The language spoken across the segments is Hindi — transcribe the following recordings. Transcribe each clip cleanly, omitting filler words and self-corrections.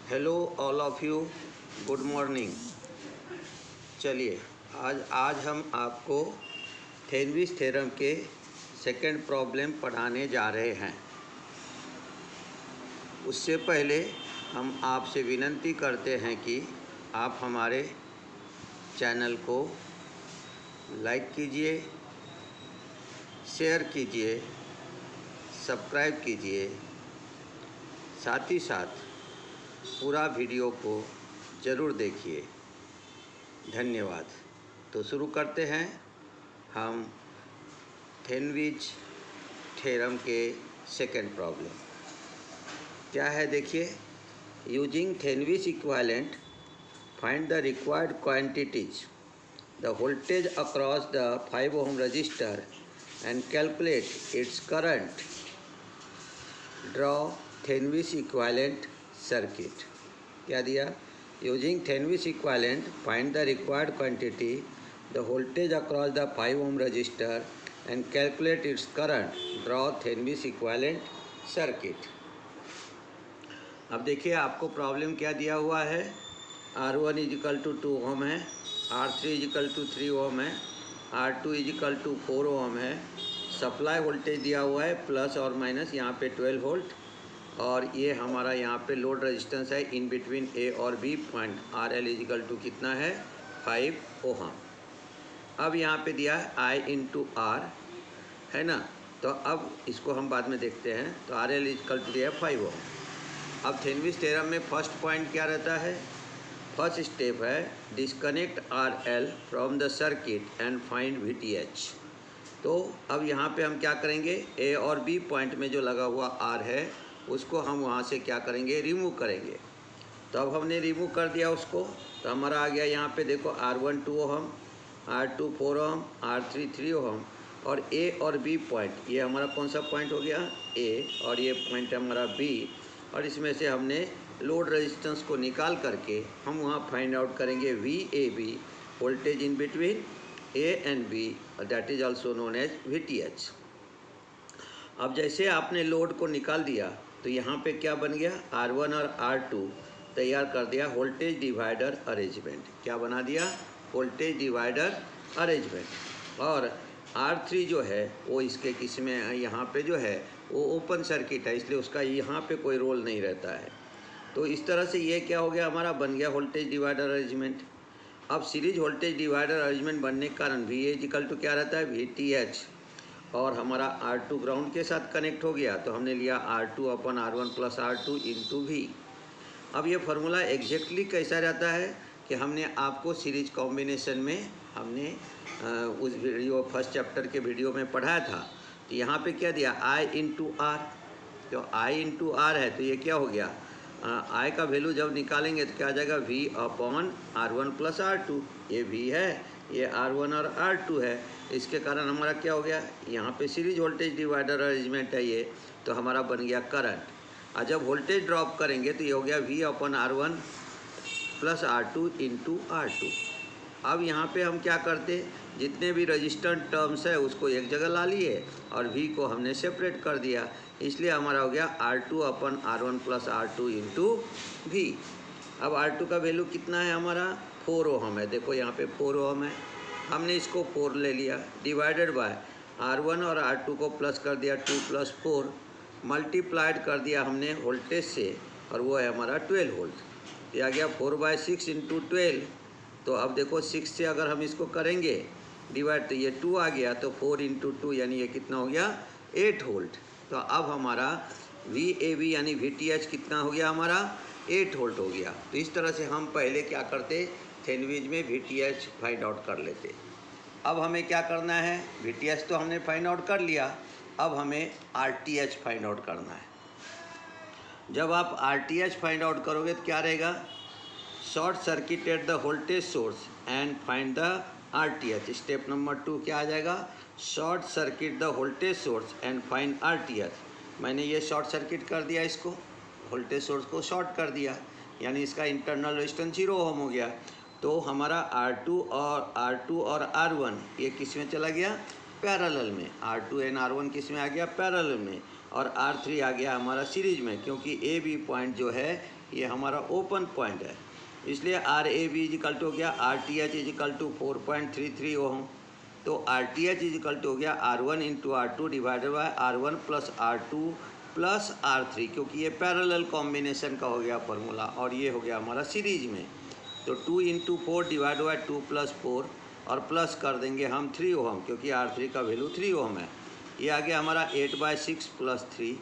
Hello all of you, good morning. चलिए आज हम आपको थेनविस थ्योरम के सेकंड प्रॉब्लम पढ़ाने जा रहे हैं। उससे पहले हम आपसे विनती करते हैं कि आप हमारे चैनल को लाइक कीजिए, शेयर कीजिए, सब्सक्राइब कीजिए, साथ ही साथ पूरा वीडियो को ज़रूर देखिए। धन्यवाद। तो शुरू करते हैं हम थेनविस थ्योरम के सेकंड प्रॉब्लम। क्या है देखिए, using Thevenin's equivalent find the required quantities the voltage across the 5 ohm resistor and calculate its current. Draw Thevenin's equivalent circuit. क्या दिया? Using Thevenin's equivalent find the required quantity the voltage across the 5 ohm resistor and calculate its current. Draw Thevenin's equivalent circuit. अब देखिए आपको प्रॉब्लम क्या दिया हुआ है। R1 इजिकल टू 2 ओम है, R3 इजिकल टू 3 ओम है, R2 इजिकल टू 4 ओम है। सप्लाई वोल्टेज दिया हुआ है प्लस और माइनस, यहाँ पे 12 वोल्ट, और ये हमारा यहाँ पे लोड रेजिस्टेंस है इन बिटवीन ए और B point. RL equal to कितना है? 5 ओहम। अब यहाँ पे दिया है I इंटू R, है ना। तो अब इसको हम बाद में देखते हैं। तो RL इजिकल टू दिया है 5 ओहम। अब थेनविस थ्योरम में फर्स्ट पॉइंट क्या रहता है? फर्स्ट स्टेप है disconnect RL from the circuit and find VTH। तो अब यहाँ पे हम क्या करेंगे, ए और बी पॉइंट में जो लगा हुआ R है उसको हम वहाँ से क्या करेंगे, रिमूव करेंगे। तो अब हमने रिमूव कर दिया उसको, तो हमारा आ गया यहाँ पे देखो R1 2 ohm, R2 4 ohm, R3 3 ohm, और ए और बी पॉइंट, ये हमारा कौन सा पॉइंट हो गया? ए, और ये पॉइंट है हमारा बी। और इसमें से हमने लोड रेजिस्टेंस को निकाल करके हम वहाँ फाइंड आउट करेंगे VAB, voltage in between A and B, that is also known as VTH। अब जैसे आपने लोड को निकाल दिया तो यहाँ पे क्या बन गया? R1 और R2 तैयार कर दिया वोल्टेज डिवाइडर अरेंजमेंट। क्या बना दिया? Voltage divider arrangement. और R3 जो है वो इसके किसमें है? यहाँ पे जो है वो ओपन सर्किट है, इसलिए उसका यहाँ पे कोई रोल नहीं रहता है। तो इस तरह से ये क्या हो गया, हमारा बन गया वोल्टेज डिवाइडर अरेंजमेंट। अब सीरीज वोल्टेज डिवाइडर अरेंजमेंट बनने के कारण VA इक्वल टू क्या रहता है? VTH। और हमारा R2 ग्राउंड के साथ कनेक्ट हो गया, तो हमने लिया R2 अपन R1 plus R2 into V। अब ये फार्मूला एग्जैक्टली कैसा रहता है कि हमने आपको सीरीज कॉम्बिनेशन में हमने उस वीडियो फर्स्ट चैप्टर के वीडियो में पढ़ाया था। तो यहाँ पे क्या दिया? I into R। तो I इंटू R है, तो ये क्या हो गया? I का वैल्यू जब निकालेंगे तो क्या आ जाएगा? V upon R1 plus R2। ये V है, ये R1 और R2 है। इसके कारण हमारा क्या हो गया? यहाँ पे सीरीज वोल्टेज डिवाइडर अरेंजमेंट है ये, तो हमारा बन गया करंट। और जब वोल्टेज ड्रॉप करेंगे तो ये हो गया V upon R1 plus R2 into R2। अब यहाँ पे हम क्या करते, जितने भी रजिस्टेंस टर्म्स है उसको एक जगह ला लिए और V को हमने सेपरेट कर दिया, इसलिए हमारा हो गया R2 अपन R1 plus R2 into V। अब R2 का वैल्यू कितना है हमारा? 4 ओहम है। देखो यहाँ पे 4 ओहम है, हमने इसको 4 ले लिया, डिवाइडेड बाय R1 और R2 को प्लस कर दिया 2 प्लस 4, मल्टीप्लाइड कर दिया हमने वोल्टेज से, और वो है हमारा 12 वोल्ट। ये आ गया 4/6 इंटू 12। तो अब देखो 6 से अगर हम इसको करेंगे डिवाइड, तो ये 2 आ गया, तो 4 इंटू 2 यानी ये कितना हो गया? 8 वोल्ट। तो अब हमारा VAB यानी VTH कितना हो गया हमारा? 8 वोल्ट हो गया। तो इस तरह से हम पहले क्या करते, थेनविस में VTH फाइंड आउट कर लेते। अब हमें क्या करना है? VTH तो हमने फाइंड आउट कर लिया, अब हमें RTH फाइंड आउट करना है। जब आप RTH फाइंड आउट करोगे तो क्या रहेगा? Short circuited the voltage source and find the RTH। Step number 2 क्या आ जाएगा? Short circuit the voltage source and find RTH। मैंने ये शॉर्ट सर्किट कर दिया, इसको वोल्टेज सोर्स को शॉर्ट कर दिया, यानी इसका इंटरनल रेजिस्टेंस 0 ओम हो गया। तो हमारा R2 और R1 ये किस में चला गया? पैरेलल में। R2 एंड R1 किस में आ गया? पैरेलल में। और R3 आ गया हमारा सीरीज में, क्योंकि ए बी पॉइंट जो है ये हमारा ओपन पॉइंट है, इसलिए RAB इजिकल टू हो गया RTH इजिकल टू 4.33 ओम। तो RTH इजिकल टू हो गया R1 into R2 divided by R1 plus R2 plus R3, क्योंकि ये पैरेलल कॉम्बिनेशन का हो गया फार्मूला और ये हो गया हमारा सीरीज में। तो 2 इंटू 4 डिवाइड बाय 2 प्लस 4 और प्लस कर देंगे हम 3 ओम, क्योंकि R3 का वैल्यू 3 ओम है। ये आ गया हमारा 8/6 प्लस 3।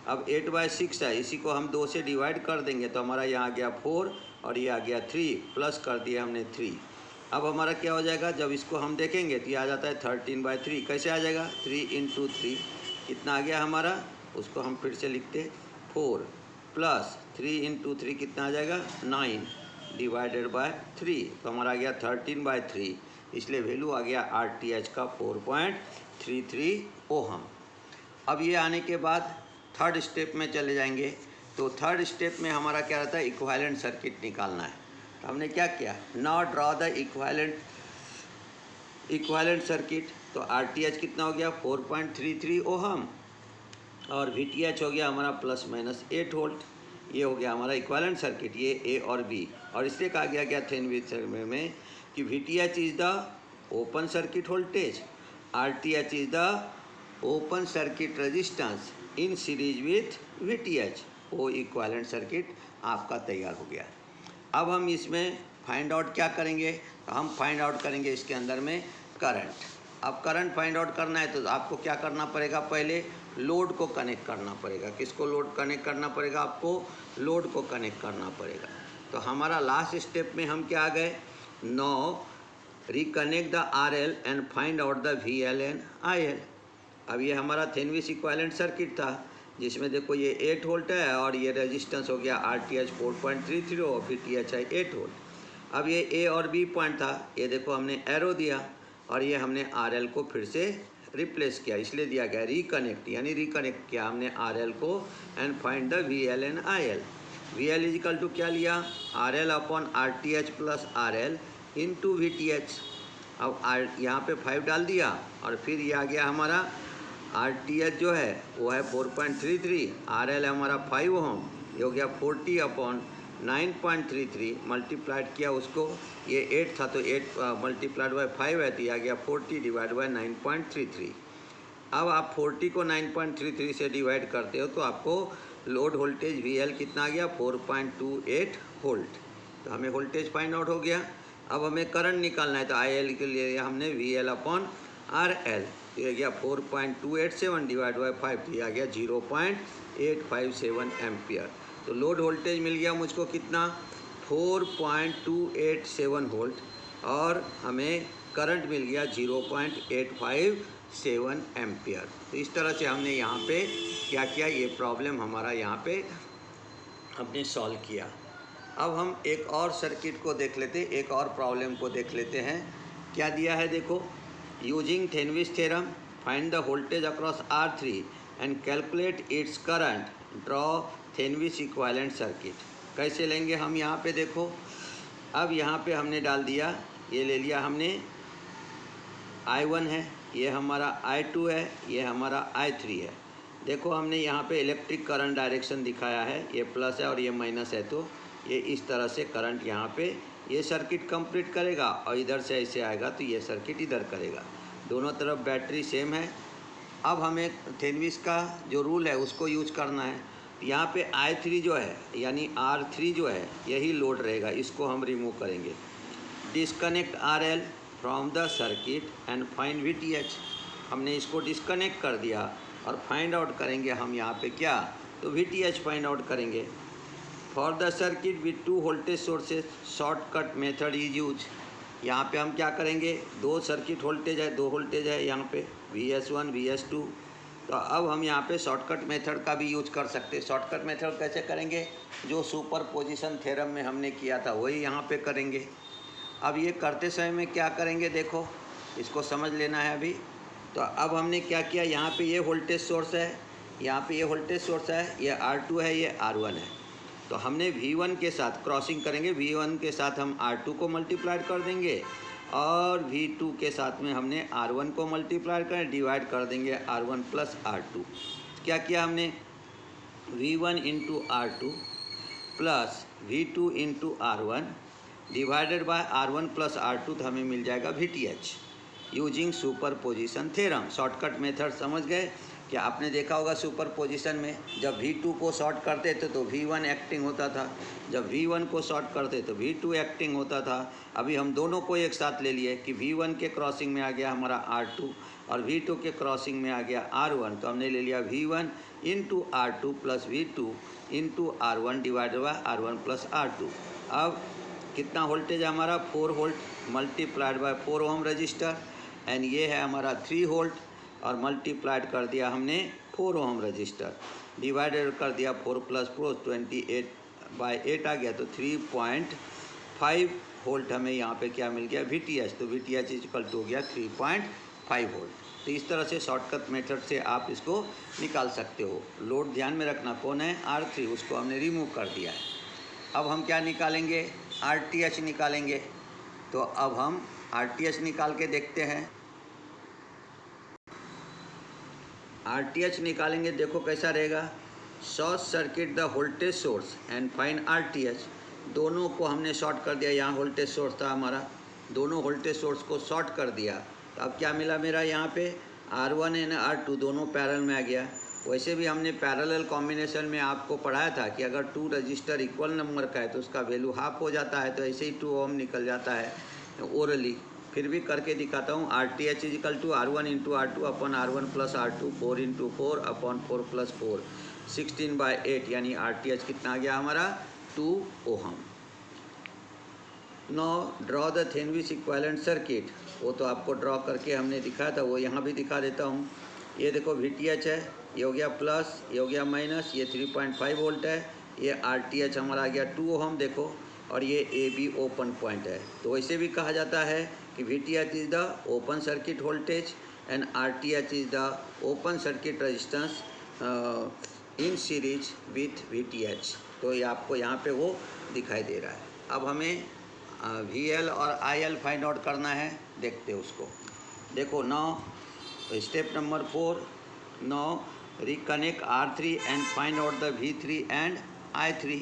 अब 8/6 है, इसी को हम 2 से डिवाइड कर देंगे तो हमारा यहाँ आ गया 4 और ये आ गया 3, प्लस कर दिया हमने 3। अब हमारा क्या हो जाएगा, जब इसको हम देखेंगे तो ये आ जाता है 13/3। कैसे आ जाएगा, 3 इंटू 3 कितना आ गया हमारा, उसको हम फिर से लिखते 4 प्लस 3 इंटू 3 कितना आ जाएगा 9 डिवाइडेड बाय 3, तो हमारा आ गया 13/3, इसलिए वैल्यू आ गया RTH का 4.33 ओहम। अब ये आने के बाद थर्ड स्टेप में चले जाएंगे। तो थर्ड स्टेप में हमारा क्या रहता है, इक्विवेलेंट सर्किट निकालना है। तो हमने क्या किया, now draw the equivalent circuit. तो RTH कितना हो गया 4.33 ओहम और VTH हो गया हमारा प्लस माइनस 8 वोल्ट। ये हो गया हमारा इक्विवेलेंट सर्किट, ये A और B। और इसलिए कहा गया क्या थेवेनिन सर्किट में कि VTH is the open circuit voltage, RTH is the open circuit resistance in series with VTH। वो इक्विवेलेंट सर्किट आपका तैयार हो गया। अब हम इसमें फाइंड आउट क्या करेंगे, तो हम फाइंड आउट करेंगे इसके अंदर में करंट। अब करंट फाइंड आउट करना है तो आपको क्या करना पड़ेगा, पहले लोड को कनेक्ट करना पड़ेगा। किसको लोड कनेक्ट करना पड़ेगा, आपको लोड को कनेक्ट करना पड़ेगा। तो हमारा लास्ट स्टेप में हम क्या आ गए, now reconnect the RL and find out the VL and IL। अब ये हमारा थेवेनिन इक्विवेलेंट सर्किट था, जिसमें देखो ये 8 वोल्ट है और ये रेजिस्टेंस हो गया RTH 4.33 और VTH है 8 वोल्ट। अब ये A और B पॉइंट था, ये देखो हमने एरो दिया और ये हमने RL को फिर से रिप्लेस किया, इसलिए दिया गया रिकनेक्ट, यानी रिकनेक्ट किया हमने RL को and find the VL and IL। VL equal to क्या लिया, RL upon RTH plus RL into VTH। अब यहाँ पे 5 डाल दिया और फिर ये आ गया हमारा RTH जो है वो है 4.33, RL है हमारा 5 ओम, ये हो गया 40 अपॉन 9.33 मल्टीप्लाइड किया उसको, ये 8 था तो 8 मल्टीप्लाइड बाय 5 है तो ये आ गया 40 डिवाइड बाय 9.33। अब आप 40 को 9.33 से डिवाइड करते हो तो आपको लोड वोल्टेज VL कितना आ गया 4.28 वोल्ट। तो हमें वोल्टेज फाइंड आउट हो गया। अब हमें करंट निकालना है तो IL के लिए हमने VL अपॉन RL, तो ये गया 4.287 डिवाइड बाई 5, तो ये आ गया 0.857 एम्पियर। तो लोड वोल्टेज मिल गया मुझको कितना 4.287 वोल्ट और हमें करंट मिल गया 0.857 एम्पियर। तो इस तरह से हमने यहाँ पे क्या किया, ये प्रॉब्लम हमारा यहाँ पे हमने सॉल्व किया। अब हम एक और सर्किट को देख लेते, एक और प्रॉब्लम को देख लेते हैं। क्या दिया है देखो, using Thevenin theorem find the voltage across R3 and calculate its current, draw Thevenin equivalent circuit. कैसे लेंगे हम, यहाँ पे देखो, अब यहाँ पे हमने डाल दिया, ये ले लिया हमने I1 है, ये हमारा I2 है, ये हमारा I3 है। देखो हमने यहाँ पे इलेक्ट्रिक करंट डायरेक्शन दिखाया है, ये प्लस है और ये माइनस है, तो ये इस तरह से करंट यहाँ पे ये सर्किट कंप्लीट करेगा और इधर से ऐसे आएगा तो ये सर्किट इधर करेगा। दोनों तरफ बैटरी सेम है। अब हमें थेवेनिन का जो रूल है उसको यूज करना है। यहाँ पे I3 जो है यानी R3 जो है यही लोड रहेगा, इसको हम रिमूव करेंगे। Disconnect RL from the circuit and find VTH। हमने इसको डिस्कनेक्ट कर दिया और फाइंड आउट करेंगे हम यहाँ पे क्या, तो VTH फाइंड आउट करेंगे। For the circuit with 2 voltage sources shortcut method is use. यहाँ पे हम क्या करेंगे, 2 सर्किट वोल्टेज है, 2 वोल्टेज है यहाँ पे VS1 VS2। तो अब हम यहाँ पे शॉर्टकट मेथड का भी यूज कर सकते हैं। शॉर्टकट मेथड कैसे करेंगे, जो सुपरपोजिशन थ्योरम में हमने किया था वही यहाँ पे करेंगे। अब ये करते समय में क्या करेंगे, देखो इसको समझ लेना है अभी। तो अब हमने क्या किया, यहाँ पे ये वोल्टेज सोर्स है, यहाँ पे ये वोल्टेज सोर्स है, ये R2 है, ये R1 है। तो हमने V1 के साथ क्रॉसिंग करेंगे, V1 के साथ हम R2 को मल्टीप्लाइड कर देंगे और V2 के साथ में हमने R1 को मल्टीप्लाई करें, डिवाइड कर देंगे R1 प्लस R2। क्या किया हमने, V1 into R2 plus V2 into R1 divided by R1 plus R2, तो हमें मिल जाएगा VTH using superposition theorem. Shortcut method समझ गए। क्या आपने देखा होगा सुपरपोजिशन में जब V2 को शॉर्ट करते थे तो V1 एक्टिंग होता था, जब V1 को शॉर्ट करते तो V2 एक्टिंग होता था। अभी हम दोनों को एक साथ ले लिए कि V1 के क्रॉसिंग में आ गया हमारा R2 और V2 के क्रॉसिंग में आ गया R1, तो हमने ले लिया V1 into R2 plus V2 into R1 divided by R1 plus R2। अब कितना वोल्टेज है हमारा, 4 volt multiplied by 4 ohm resistor, and ये है हमारा 3 वोल्ट और मल्टीप्लाइड कर दिया हमने 4 ओम रजिस्टर, डिवाइडेड कर दिया 4 प्लस 4 28/8 आ गया, तो 3.5 वोल्ट हमें यहाँ पे क्या मिल गया, VTH। तो VTH इक्वल टू हो गया 3.5 वोल्ट। तो इस तरह से शॉर्टकट मेथड से आप इसको निकाल सकते हो। लोड ध्यान में रखना कौन है, R3, उसको हमने रिमूव कर दिया है। अब हम क्या निकालेंगे, RTH निकालेंगे। तो अब हम RTH निकाल के देखते हैं। RTH निकालेंगे, देखो कैसा रहेगा, short circuit the voltage source and find RTH। दोनों को हमने शॉर्ट कर दिया, यहाँ वोल्टेज सोर्स था हमारा, दोनों वोल्टेज सोर्स को शॉर्ट कर दिया। तो अब क्या मिला मेरा यहाँ पे, R1 एंड R2 दोनों पैरेलल में आ गया। वैसे भी हमने पैरेलल कॉम्बिनेशन में आपको पढ़ाया था कि अगर 2 रजिस्टर इक्वल नंबर का है तो उसका वैल्यू हाफ हो जाता है, तो ऐसे ही 2 ओम निकल जाता है ओरली। फिर भी करके दिखाता हूँ। RTH equal to R1 into R2 upon R1 plus R2, 4 into 4 upon 4 plus 4, 16/8, यानी RTH कितना आ गया हमारा, 2 ohm. Now draw the Thevenin equivalent circuit. वो तो आपको ड्रॉ करके हमने दिखाया था, वो यहाँ भी दिखा देता हूँ। ये देखो VTH है, ये हो गया प्लस, ये हो गया माइनस, ये 3.5 वोल्ट है, ये RTH हमारा आ गया 2 ओहम देखो, और ये AB ओपन पॉइंट है। तो वैसे भी कहा जाता है कि VTH is the open circuit voltage and RTH is the open circuit resistance in series with VTH। तो ये आपको यहाँ पे वो दिखाई दे रहा है। अब हमें VL और IL फाइंड आउट करना है, देखते हैं उसको। देखो now step number 4, now reconnect R3 and find out the V3 and I3।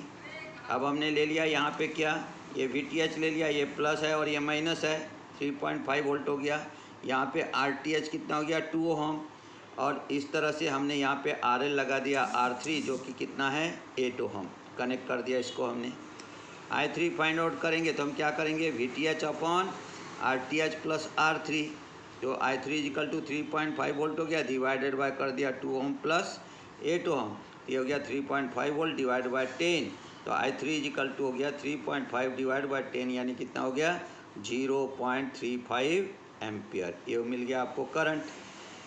अब हमने ले लिया यहाँ पे क्या, ये VTH ले लिया, ये प्लस है और ये माइनस है, 3.5 वोल्ट हो गया। यहाँ पे RTH कितना हो गया, 2 ओहम, और इस तरह से हमने यहाँ पे RL लगा दिया R3 जो कि कितना है, 8 ओहम, कनेक्ट कर दिया इसको हमने। I3 फाइंड आउट करेंगे तो हम क्या करेंगे, VTH upon RTH plus R3, जो I3 इजिकल टू 3.5 वोल्ट हो गया, डिवाइडेड बाय कर दिया 2 ओहम प्लस 8 ओहम, ये हो गया 3.5 वोल्ट डिवाइड बाय 10। तो I3 इजिकल टू हो गया 3.5 डिवाइड बाय 10, यानी कितना हो गया, 0.35 एम्पियर। ये मिल गया आपको करंट।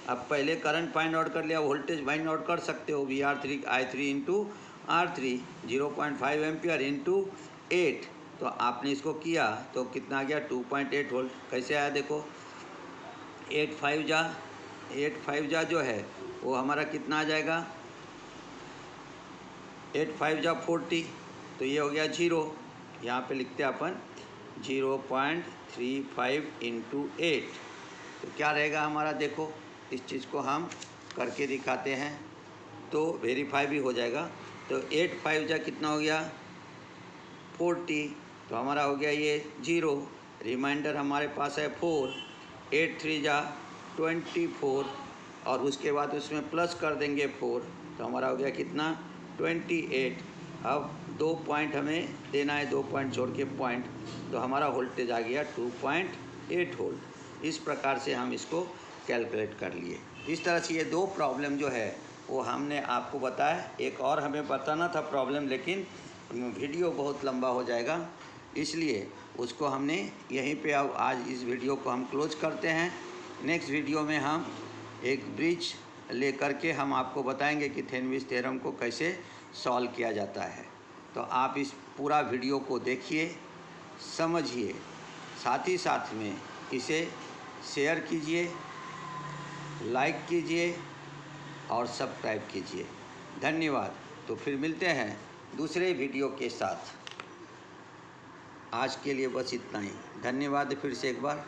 अब पहले करंट फाइंड आउट कर लिया, वोल्टेज फाइंड आउट कर सकते हो, I3 into R3, 0.5 ampere into 8। तो आपने इसको किया तो कितना आ गया, 2.8 वोल्ट। कैसे आया देखो, 8 जा जो है वो हमारा कितना आ जाएगा, 8 जा 40, तो ये हो गया 0। यहाँ पे लिखते हैं अपन 0.35 इंटू 8, तो क्या रहेगा हमारा, देखो इस चीज़ को हम करके दिखाते हैं तो वेरीफाई भी हो जाएगा। तो 8 जा कितना हो गया, 40, तो हमारा हो गया ये 0, रिमाइंडर हमारे पास है 4, 8 जा 24, और उसके बाद उसमें प्लस कर देंगे 4, तो हमारा हो गया कितना, 28। अब 2 पॉइंट हमें देना है, 2 पॉइंट छोड़ के पॉइंट, तो हमारा वोल्टेज आ गया 2.8 वोल्ट। इस प्रकार से हम इसको कैलकुलेट कर लिए। इस तरह से ये 2 प्रॉब्लम जो है वो हमने आपको बताया। एक और हमें बताना था प्रॉब्लम, लेकिन वीडियो बहुत लंबा हो जाएगा, इसलिए उसको हमने यहीं पे, अब आज इस वीडियो को हम क्लोज करते हैं। नेक्स्ट वीडियो में हम एक ब्रिज लेकर के हम आपको बताएंगे कि थेवेनिन थ्योरम को कैसे सॉल्व किया जाता है। तो आप इस पूरा वीडियो को देखिए, समझिए, साथ ही साथ में इसे शेयर कीजिए, लाइक कीजिए और सब्सक्राइब कीजिए। धन्यवाद। तो फिर मिलते हैं दूसरे वीडियो के साथ। आज के लिए बस इतना ही। धन्यवाद फिर से एक बार।